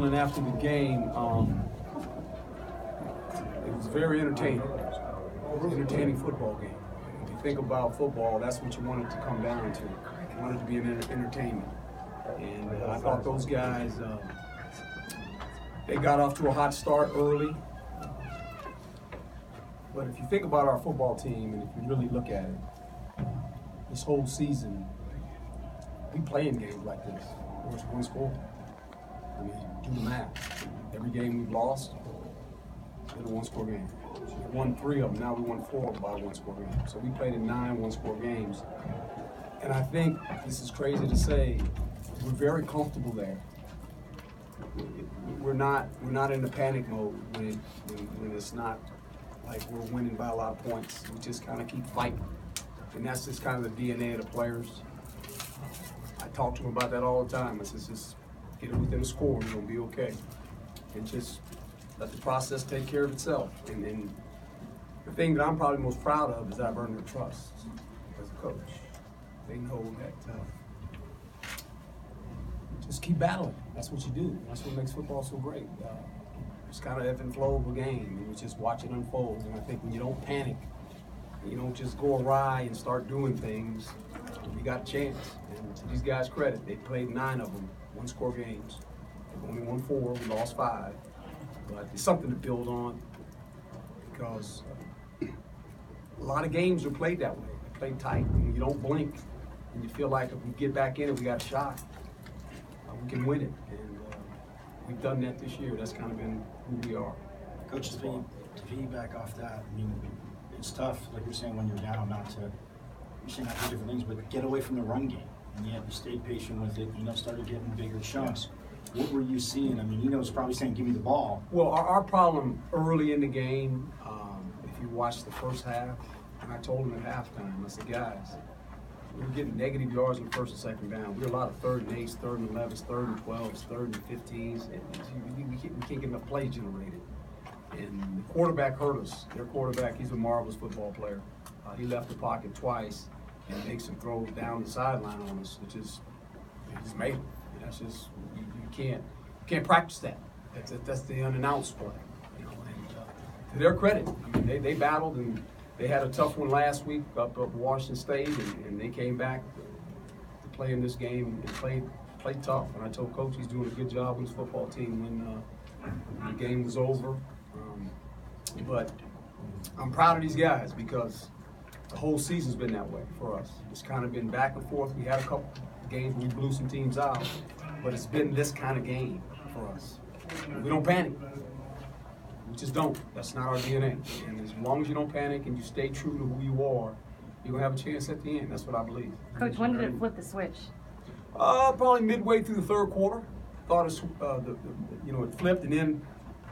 feeling after the game. It was very entertaining. It was an entertaining football game. If you think about football, that's what you want it to come down to. You want it to be an entertainment. And I thought those guys, they got off to a hot start early. But if you think about our football team, and if you really look at it, this whole season, we play in games like this, where it's one score. I mean, do the math. Every game we've lost, it's been a one-score game. We won 3 of them, now we won 4 by a one-score game. So we played in 9 one-score games. And I think, this is crazy to say, we're very comfortable there. We're not in the panic mode when it's not like we're winning by a lot of points. We just kind of keep fighting. And that's just kind of the DNA of the players. I talk to them about that all the time. I said, just get it within the score, we're going to be okay. And just let the process take care of itself. And the thing that I'm probably most proud of is I've earned their trust as a coach. They know that just keep battling. That's what you do. That's what makes football so great. It's kind of ebb and flow of a game, and you just watch it unfold. And I think when you don't panic, you don't just go awry and start doing things, you got a chance. And to these guys' credit, they played 9 of them, one-score games. They've only won 4, we lost 5. But it's something to build on because a lot of games are played that way. They're played tight, and you don't blink, and you feel like if we get back in it, we got a shot. We can win it, and we've done that this year. That's kind of been who we are. Coach, to piggyback off that, I mean, it's tough, like you're saying, when you're down, you're saying not 2 different things, but get away from the run game. And yet you stayed patient with it, started getting bigger chunks. What were you seeing? I mean, was probably saying, give me the ball. Well, our problem early in the game, if you watch the first half, and I told them at halftime, I said, guys, we're getting negative yards on first and second down. We're a lot of 3rd and 8s, 3rd and 11s, 3rd and 12s, 3rd and 15s. And we can't get enough plays generated. And the quarterback hurt us. Their quarterback, he's a marvelous football player. He left the pocket twice and makes some throws down the sideline on us, which is just made. That's just you can't practice that. That's the unannounced play. And to their credit, I mean they battled and. They had a tough one last week up Washington State, and they came back to play in this game and played tough. And I told Coach he's doing a good job with his football team when the game was over. But I'm proud of these guys because the whole season's been that way for us. It's kind of been back and forth. We had a couple games where we blew some teams out, but it's been this kind of game for us. We don't panic. We just don't. That's not our DNA. And as long as you don't panic and you stay true to who you are, you're going to have a chance at the end. That's what I believe. Coach, when did it flip the switch? Probably midway through the 3rd quarter. Thought it flipped, and then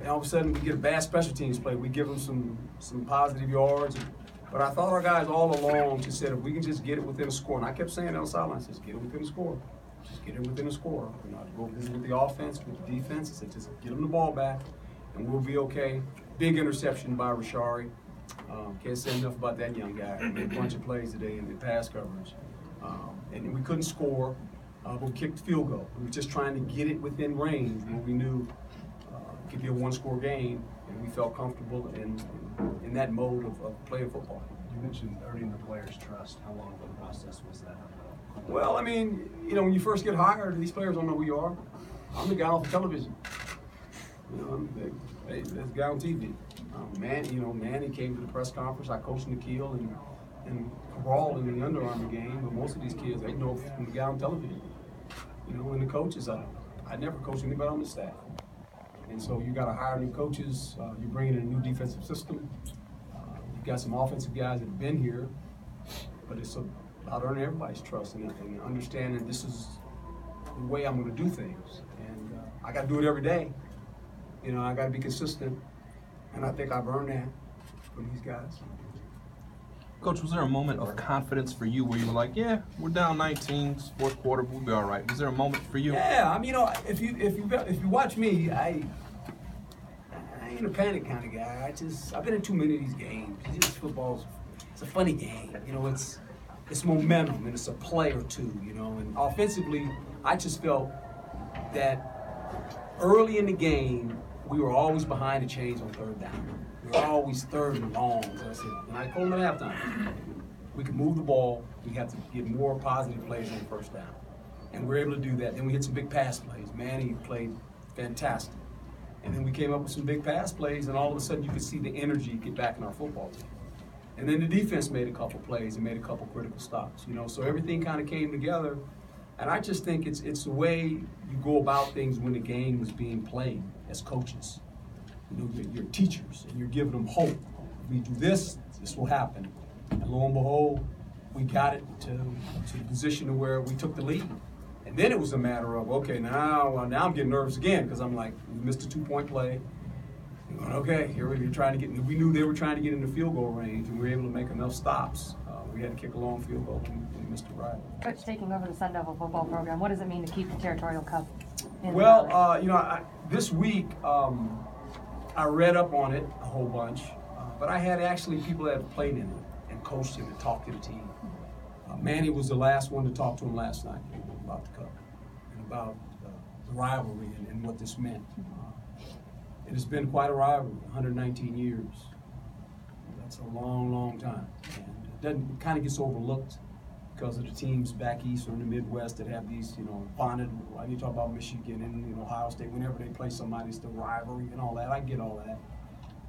all of a sudden we get a bad special teams play. We give them some positive yards. But I thought our guys all along just said, if we can just get it within a score, and I kept saying that on the sideline, just get it within a score. Just get it within a score. Go visit with the offense, with the defense, and said, just get them the ball back. And we'll be okay. Big interception by Rashari. Can't say enough about that young guy. He made a bunch of plays today in the pass coverage. And we couldn't score, but we kicked the field goal. We were just trying to get it within range where we knew it could be a one-score game, and we felt comfortable in that mode of playing football. You mentioned earning the players' trust. How long of a process was that? Well, I mean, when you first get hired, these players don't know who you are. I'm the guy off the television. Hey, that's the guy on TV. Manny came to the press conference. I coached Nikhil and Cabral in the Under Armour game, but most of these kids, they know from the guy on television. And the coaches, I never coached anybody on the staff. And so you got to hire new coaches. You're bringing in a new defensive system. You've got some offensive guys that have been here, but it's about earning everybody's trust and understanding this is the way I'm going to do things. And I got to do it every day. I got to be consistent, and I think I've earned that from these guys. Coach, was there a moment of confidence for you where you were like, yeah, we're down 19, 4th quarter, we'll be all right? Was there a moment for you? Yeah, I mean, if you watch me, I ain't a panic kind of guy. I've been in too many of these games. It's a funny game. It's momentum and it's a play or two. And offensively, I just felt that early in the game, we were always behind the chains on third down. We were always third and long, as I said. And I told them at halftime, we could move the ball. We have to get more positive plays on first down. And we were able to do that. Then we hit some big pass plays. Manny played fantastic. And then we came up with some big pass plays, and all of a sudden you could see the energy get back in our football team. And then the defense made a couple plays and made a couple critical stops, you know. So everything kind of came together. And I just think it's the way you go about things when the game is being played as coaches. You know, you're teachers, and you're giving them hope. If we do this, this will happen. And lo and behold, we got it to the position to where we took the lead. And then it was a matter of, okay, now I'm getting nervous again, because I'm like, we missed a 2-point play. We're going, okay, here we're trying to get, we knew they were trying to get into field goal range, and we were able to make enough stops. We had to kick a long field goal, and we missed it right. Coach, taking over the Sun Devil football program, what does it mean to keep the Territorial Cup in Well, Raleigh? you know, this week I read up on it a whole bunch, but I had actually people that have played in it and coached it and talked to the team. Manny was the last one to talk to him last night about the cup and about the rivalry and what this meant. It has been quite a rivalry, 119 years. That's a long, long time. And it kind of gets overlooked because of the teams back east or in the Midwest that have these, you know, bonded. When you talk about Michigan and, you know, Ohio State, whenever they play somebody, it's the rivalry and all that. I get all that.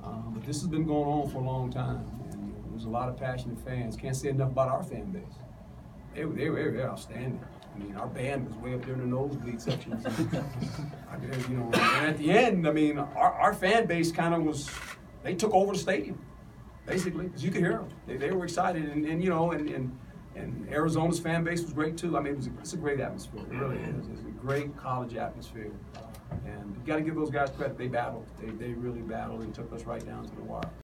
But this has been going on for a long time, and there's a lot of passionate fans. Can't say enough about our fan base. They were outstanding. I mean, our band was way up there in the nosebleed sections. You know, and at the end, I mean, our fan base kind of was, they took over the stadium, basically, because you could hear them. They were excited, and you know, and Arizona's fan base was great too. I mean, it's a great atmosphere. It really is. It's a great college atmosphere. And you got to give those guys credit. They battled. They really battled and took us right down to the wire.